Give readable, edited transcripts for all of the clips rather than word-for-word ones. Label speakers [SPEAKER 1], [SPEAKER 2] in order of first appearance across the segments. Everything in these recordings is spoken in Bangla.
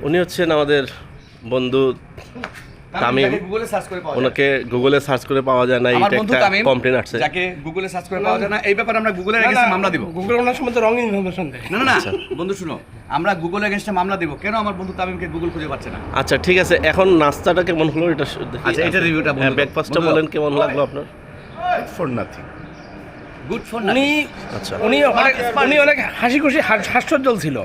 [SPEAKER 1] উনি হচ্ছেন আমাদের বন্ধু তামিম। ওনাকে গুগলে সার্চ করে পাওয়া যায় না, এটা একটা কমপ্লেইন আসছে।
[SPEAKER 2] যাকে গুগলে সার্চ করে পাওয়া যায় না, এই ব্যাপারে আমরা গুগলের এগেইনস্টে মামলা দেব।
[SPEAKER 3] গুগল ওনার সম্বন্ধে রং ইনফরমেশন দেয়।
[SPEAKER 2] না বন্ধু শুনো, আমরা গুগলের এগেইনস্টে মামলা দেব। কেন আমার বন্ধু তামিমকে গুগল খুঁজে পাচ্ছে না?
[SPEAKER 1] আচ্ছা ঠিক আছে, এখন নাস্তাটা কেমন হলো এটা দেখি।
[SPEAKER 2] আচ্ছা এটা রিভিউটা বলুন।
[SPEAKER 1] ব্রেকফাস্টটা বলেন কেমন লাগলো আপনার?
[SPEAKER 3] For nothing.
[SPEAKER 2] গুড ফর
[SPEAKER 3] উনি অনেক হাসি খুশি হাস্যোজ্জ্বল ছিল।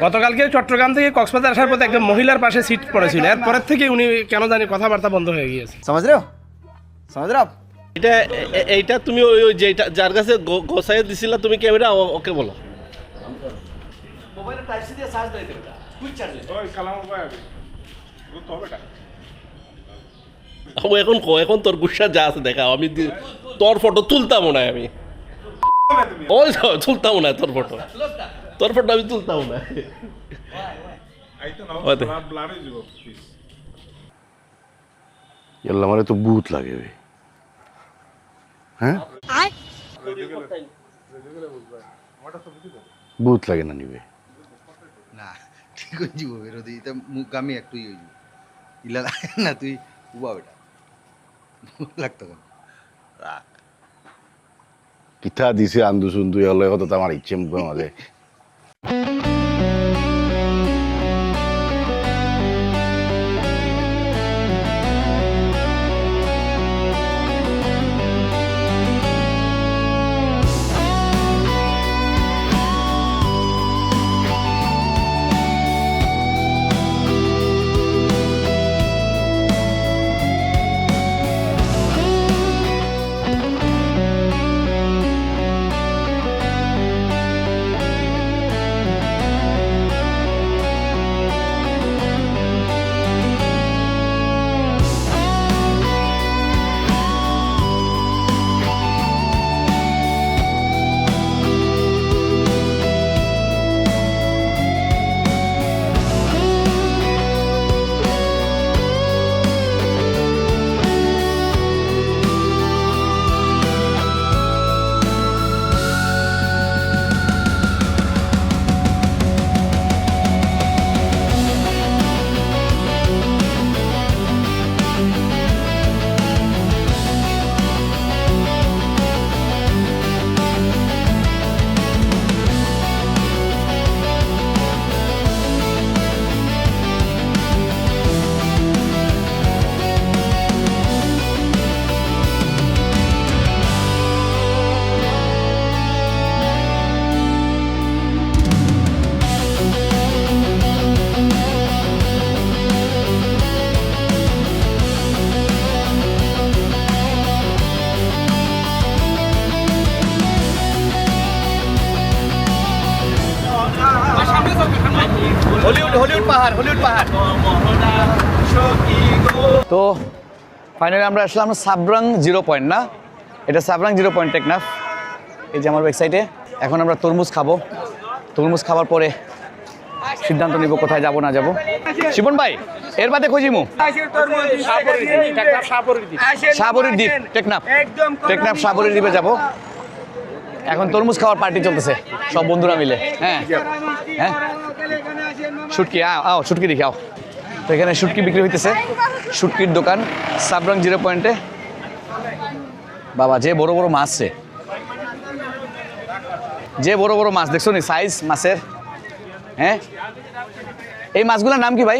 [SPEAKER 3] গতকালকে চট্টগ্রাম থেকে কক্সবাজার আসার পথে একজন মহিলার পাশে সিট পড়েছিল, এরপরের থেকে উনি কেন জানি কথাবার্তা বন্ধ হয়ে গিয়েছে।
[SPEAKER 2] समझ रहे हो
[SPEAKER 1] এটা এইটা তুমি ওই যেটা যার কাছে গোসাইয়ে দিছিলা তুমি ক্যামেরা ওকে বলো।
[SPEAKER 2] মোবাইলে টাইপ সি দিয়ে সার্চ দিতে এটা কুইক চার্জ
[SPEAKER 3] ওই কালাম ভাই গুড হবে এটা।
[SPEAKER 1] এখন তোর গুসা যা আছে দেখা, আমি তোর ফটো তুলতাম না, আমি ওই তুলতাম না তোর ফটো আমি তুলতাম না।
[SPEAKER 4] আমার তো ভূত লাগে, হ্যাঁ ভূত লাগে না নিবে
[SPEAKER 5] না ঠিক হয়ে যাব বেরোদি এটা মুখামি একটুই হয়ে যাব ইলা না তুই উবা বেটা লাগতো কেন
[SPEAKER 4] কিতা দিছে আন্দু সুন্দু হলে কত আমার ইচ্ছে মুখের মাঝে।
[SPEAKER 2] হলিউড পাহাড়। তো ফাইনালি আমরা আসলাম সাবরাং 0 পয়েন্ট, না এটা সাবরাং 0 পয়েন্ট টেকনাফ। এই যে আমার ওয়েবসাইটে এখন আমরা তরমুজ খাবো। তরমুজ খাওয়ার পরে সিদ্ধান্ত নিব কোথায় যাব না যাব। শিবন ভাই এর বাদে খুঁজিমু সাবরির দ্বীপ টেকনাফ সাবরির দ্বীপে যাব। এখন তরমুজ খাওয়ার পার্টি চলতেছে সব বন্ধুরা মিলে। হ্যাঁ শুটকি আও শুটকি দেখি আও। তো এখানে শুটকি বিক্রি হইতেছে, শুটকির দোকান সাবরাং 0 পয়েন্টে। বাবা যে বড় বড় মাছ, যে বড় বড় মাছ দেখছো নি সাইজ মাছের। হ্যাঁ এই মাছগুলোর নাম কি ভাই?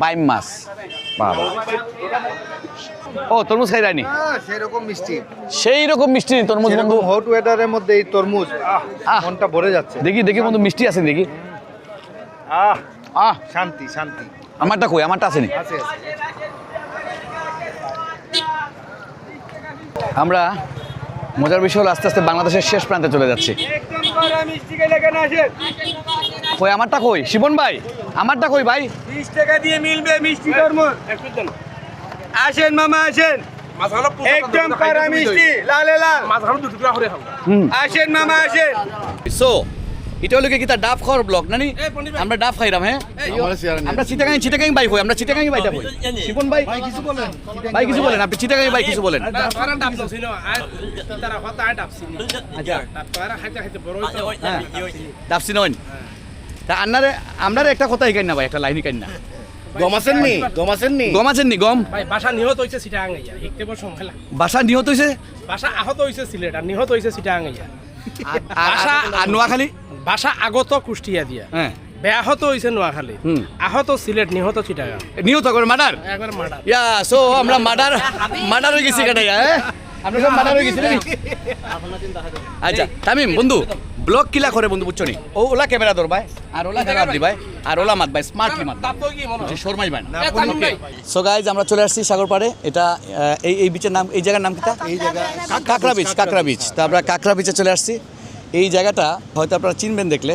[SPEAKER 2] বাইম মাছ। বাবা ও তরমুজ খাই রানি সেই রকম মিষ্টি তরমুজ বন্ধু।
[SPEAKER 5] হট ওয়েদারের মধ্যে এই তরমুজ মনটা ভরে যাচ্ছে।
[SPEAKER 2] দেখি বন্ধু মিষ্টি আছে দেখি।
[SPEAKER 5] শান্তি
[SPEAKER 2] আমারটা কই? আমারটা আছে নি? আমরা মজার বিষয় হলো আস্তে আস্তে বাংলাদেশের শেষ প্রান্তে চলে যাচ্ছি। কই আমারটা কই? শিবন ভাই আমারটা কই ভাই?
[SPEAKER 3] 20 টাকা দিয়ে মিলবে মিষ্টি তরমুজ। আসেন মামা আসেন, একদম কারা মিষ্টি লাল মাঝখানে 2 টুকরা করে খাও। আসেন মামা আসেন।
[SPEAKER 2] সো এটা হলো কি তার ডাব খাওয়ার ব্লগ নানি? আমরা ডাব খাইরাম। হ্যাঁ আমরা চিটাগাং বাই হই, আমরা চিটাগাং বাইটা হই। শিবন ভাই কিছু বলেন, আপনি চিটাগাং বাই কিছু বলেন। আচ্ছা ডাব চিনন তা আপনারে একটা কথা শিখাই না ভাই, একটা লাইন শিখাই না।
[SPEAKER 3] গম আছেন নি?
[SPEAKER 2] গম আছেন নি? গম
[SPEAKER 3] ভাই বাসা নিহত হইছে চিটাগাং আইয়া, হিকতে বড় সময় লাগে।
[SPEAKER 2] বাসা নিহত হয়েছে,
[SPEAKER 3] বাসা আহত হইছে সিলেট আর নিহত হইছে চিটাগাং আইয়া।
[SPEAKER 2] আর নোয়াখালী?
[SPEAKER 3] বাসা আগত কুষ্টিয়া দিয়া,
[SPEAKER 2] হ্যাঁ
[SPEAKER 3] ব্যাহত হইছে নোয়াখালী,
[SPEAKER 2] হুম।
[SPEAKER 3] আহত সিলেট, নিহত চিটাগাং।
[SPEAKER 2] নিহত করে মার্ডার।
[SPEAKER 3] একবার মার্ডার।
[SPEAKER 2] ইয়া সো আমরা মার্ডার হয়ে গেছি কাটাইয়া, হ্যাঁ আমরা সব মার্ডার হয়ে গেছি নাকি? আচ্ছা তামিম বন্ধু, ব্লগ কিলা করে বন্ধু বুঝছো নি? ও ওলা ক্যামেরা ধর ভাই, আর ওলা ক্যামেরা দি ভাই, আর ওলা মাত ভাই, স্মার্টলি মাত শর্মাই ভাই না। সো গাইজ আমরা চলে আসছি সাগর পাড়ে। এটা এই বিচের নাম, এই জায়গার নাম কি? এই জায়গা কাঁকড়া বিচ। তা আমরা কাঁকড়া বিচে চলে আসছি। এই জায়গাটা হয়তো আপনারা চিনবেন দেখলে,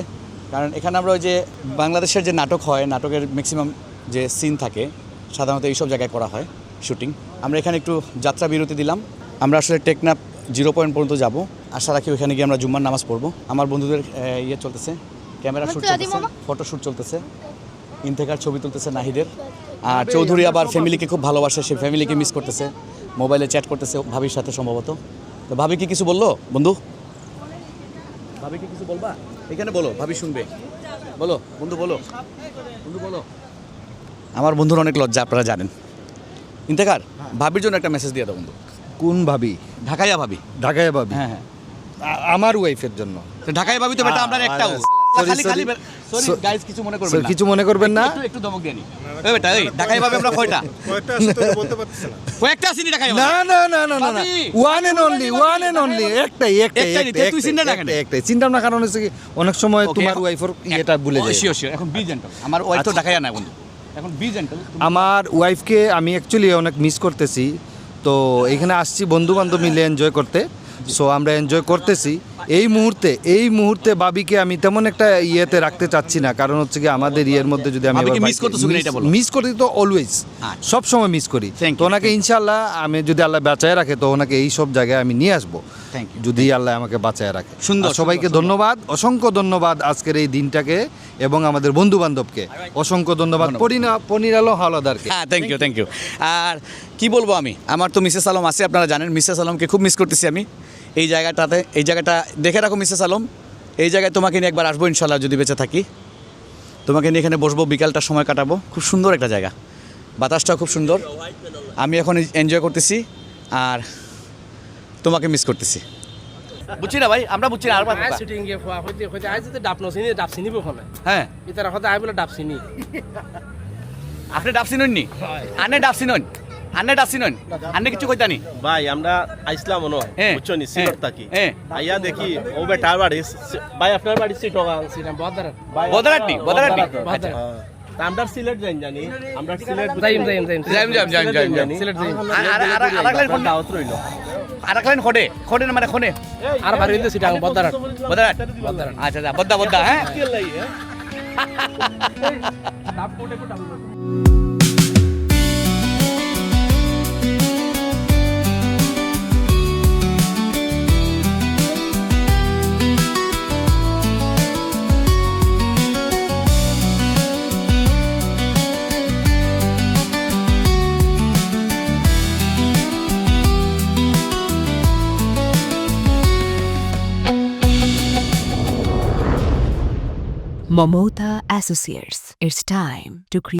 [SPEAKER 2] কারণ এখানে আমরা ওই যে বাংলাদেশের যে নাটক হয়, নাটকের ম্যাক্সিমাম যে সিন থাকে সাধারণত এইসব জায়গায় করা হয় শুটিং। আমরা এখানে একটু যাত্রা বিরতি দিলাম। আমরা আসলে টেকনাফ 0 পয়েন্ট পর্যন্ত যাব। আশা রাখি ওখানে গিয়ে আমরা জুম্মার নামাজ পড়বো। আমার বন্ধুদের ইয়ে চলতেছে, ক্যামেরা শ্যুট চলতেছে, ফটোশ্যুট চলতেছে, ইন্তেকার ছবি তুলতেছে নাহিদের। আর চৌধুরী আবার ফ্যামিলিকে খুব ভালোবাসে, সে ফ্যামিলিকে মিস করতেছে, মোবাইলে চ্যাট করতেছে ভাবির সাথে সম্ভবত। তো ভাবি কি কিছু বললো বন্ধু? ভাবি কি কিছু বলবা? এখানে বলো, ভাবি শুনবে। বলো বন্ধু, বলো বন্ধু, বলো। আমার বন্ধুর অনেক লজ্জা, আপনারা জানেন। ইন্তেকার, ভাবির জন্য একটা মেসেজ দিয়ে দাও বন্ধু।
[SPEAKER 5] কোন ভাবি?
[SPEAKER 2] ঢাকাইয়া ভাবি।
[SPEAKER 5] ঢাকায় ভাবি?
[SPEAKER 2] হ্যাঁ হ্যাঁ,
[SPEAKER 5] আমার ওয়াইফের জন্য।
[SPEAKER 2] তো ঢাকাইয়া ভাবি তো বেটা আমরা একটাও।
[SPEAKER 5] sorry,
[SPEAKER 2] খালি
[SPEAKER 5] sorry.
[SPEAKER 2] সরি গাইস, কিছু মনে করবেন
[SPEAKER 5] স্যার
[SPEAKER 2] না,
[SPEAKER 5] কিছু মনে করবেন না।
[SPEAKER 2] একটু দমক দেনি। এই বেটা, এই ঢাকাইয়া ভাবি আমরা কয়টা? কয়েকটা আসেনি ঢাকাইয়া
[SPEAKER 5] না
[SPEAKER 2] ভাবি।
[SPEAKER 5] না না না না না,
[SPEAKER 2] ভাবি।
[SPEAKER 5] ওয়ান এন্ড অনলি একটাই
[SPEAKER 2] তুই চিন্তা না কেন?
[SPEAKER 5] একটাই চিন্তা না, কারণ হচ্ছে কি অনেক সময় তোমার ওয়াইফের এটা ভুলে যায়।
[SPEAKER 2] শিওর শিওর, এখন বি জেন্টল। আমার ওয়াইফ তো ঢাকাইয়া না বন্ধু, এখন বি জেন্টল।
[SPEAKER 5] আমার ওয়াইফকে আমি অ্যাকচুয়ালি অনেক মিস করতেছি। তো এখানে আসছি বন্ধু বান্ধব মিলে এনজয় করতে। সো আমরা এনজয় করতেছি এই মুহূর্তে বাবিকে আমি তেমন একটা ইয়েতে রাখতে চাচ্ছি না, কারণ হচ্ছে কি আমাদের ইয়ের মধ্যে যদি আমি
[SPEAKER 2] বাবিকে miss করতেছো কিনা এটা বলো।
[SPEAKER 5] মিস করি তো অলওয়েজ,
[SPEAKER 2] আচ্ছা।
[SPEAKER 5] সব সময় মিস করি।
[SPEAKER 2] Thank you,
[SPEAKER 5] তো ওনাকে ইনশাআল্লাহ আমি যদি আল্লাহ বাঁচায় রাখে তো ওনাকে এই সব জায়গায় আমি নিয়ে আসবো,
[SPEAKER 2] Thank you.
[SPEAKER 5] যদি আল্লাহ আমাকে বাঁচায় রাখে।
[SPEAKER 2] সুন্দর,
[SPEAKER 5] আর সবাইকে
[SPEAKER 2] সুন্দর,
[SPEAKER 5] ধন্যবাদ, অসংখ্য ধন্যবাদ আজকের এই দিনটাকে, এবং আমাদের বন্ধু বান্ধবকে অসংখ্য ধন্যবাদ, পনির আলো হাওলাদারকে।
[SPEAKER 2] হ্যাঁ থ্যাংক ইউ। আর কি বলবো আমি, আমার তো মিসেস আলম আছে, আপনারা জানেন মিসেস আলমকে খুব মিস করতেছি আমি। এই জায়গাটা দেখে রাখো মিসেস আলম, এই জায়গায় তোমাকে নিয়ে একবার আসবো ইনশাল্লাহ, যদি বেঁচে থাকি। তোমাকে নিয়ে এখানে বসবো, বিকালটা সময় কাটাবো। খুব সুন্দর একটা জায়গা, বাতাসটাও খুব সুন্দর। আমি এখন এনজয় করতেছি আর তোমাকে মিস করতেছি। বুঝছি না ভাই, আমরা বুঝছি না। আর
[SPEAKER 3] সিটিং গিয়ে হইতে আজ যদি ডাব নছিনি, ডাব চিনিব ওখানে।
[SPEAKER 2] হ্যাঁ,
[SPEAKER 3] ইতারা হতে আই বলে ডাব চিনি।
[SPEAKER 2] আপনি ডাব চিনুন নি? আনে ডাব চিনুন, আন্নে কিছু কইতানি?
[SPEAKER 1] ভাই আমরা আইসলাম মনে
[SPEAKER 2] হ্যাঁ,
[SPEAKER 1] বুঝছো নি, সিলট থাকি।
[SPEAKER 2] হ্যাঁ।
[SPEAKER 1] আইয়া দেখি ও বেটার বাড়ি, ভাই আপনার বাড়ি চিটগাং।
[SPEAKER 3] সিটাম বদরাত।
[SPEAKER 2] বদরাটনি।
[SPEAKER 1] আমরা সিলেট জানি, আমরা সিলেট
[SPEAKER 3] যাইম।
[SPEAKER 1] সিলেট যাই। দাওয়াত রইলো।
[SPEAKER 2] আর এক লাইন খোডে না মানে খোনে
[SPEAKER 3] আর বাড়ি হইতে সিটাম বদরাত।
[SPEAKER 2] বদরাট। আচ্ছা বদ্দা হ্যাঁ।
[SPEAKER 3] ডাব কোটে কোটা।
[SPEAKER 6] Momota Associates. It's time to create